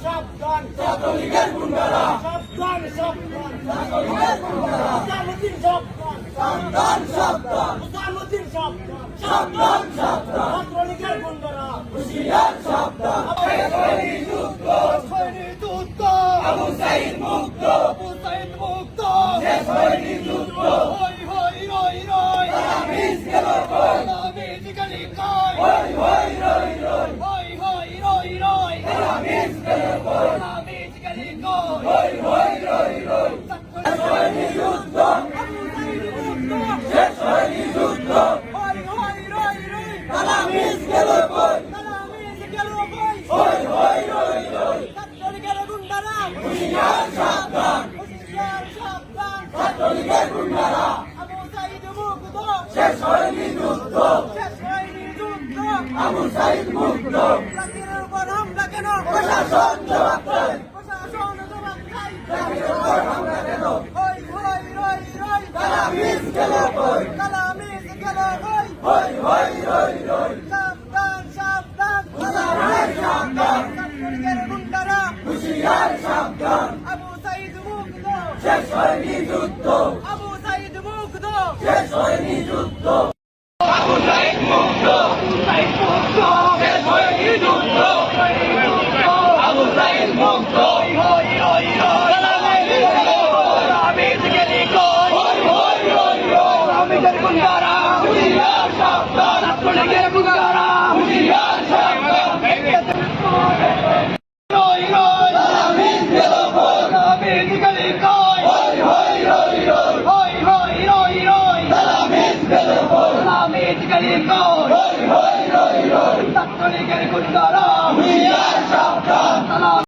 সাবধান ছাত্রলীগের গুন্ডারা সাবধান সাবধান ছাত্রলীগের গুন্ডারা মুজাহিদিন সাবধান সাবধান সাবধান মুজাহিদিন সাবধান সাবধান সাবধান ছাত্রলীগের গুন্ডারা হুঁশিয়ার সাবধান যুদ্ধ আবু সাঈদ মুক্ত আবু সাঈদ মুক্ত শেষ হয়নি যুদ্ধ হই হই রই রই তালামিজ গেল কই তালামিজ গলি কই হই হই রই রই হই হই রই রই তালামিজ গেল কই তালামিজ গলি কই হই হই রই রই শেষ হয়নি যুদ্ধ আবু সাঈদ মুক্ত শেষ হয়নি যুদ্ধ হই হই রই রই তালামিজ গেল কই তালামিজ গেল কই হই হই রই রই ছাত্রলীগের গুন্ডারা হুঁশিয়ার সাবধান হুঁশিয়ার সাবধান ছাত্রলীগের গুন্ডারা আবু সাঈদ মুক্ত শেষ হয়নি যুদ্ধ শেষ হয়নি যুদ্ধ আবু সাঈদ মুক্ত লাঠির উপর হামলা কেন প্রশাসন জবাব চাই প্রশাসন জবাব চাই লাঠির উপর হামলা কেন হই হই রই রই তালামিজ গেল কই তালামিজ গেল কই হই হই রই রই সাবধান সাবধান হুঁশিয়ার সাবধান ছাত্রলীগের গুন্ডারা হুঁশিয়ার সাবধান আবু সাঈদ মুক্ত শেষ হয়নি যুদ্ধ আবু সাঈদ মুক্ত শেষ হয়নি যুদ্ধ আবু সাঈদ মুক্ত আবু সাঈদ মুক্ত শেষ হয়নি যুদ্ধ আবু সাঈদ মুক্ত হই হই রই তালামিজ গেলি কই হই হই রই রই তালামিজের গুন্ডারা হুঁশিয়ার সাবধান ছাত্রলীগের গুন্ডারা হুঁশিয়ার সাবধান রই রই তালামিজ গেল কই তালামিজ গলি কই হই হই রই রই হই হই রই রই তালামিজ গেল কই তালামিজ গলি কই হই হই রই রই ছাত্রলীগের গুন্ডারা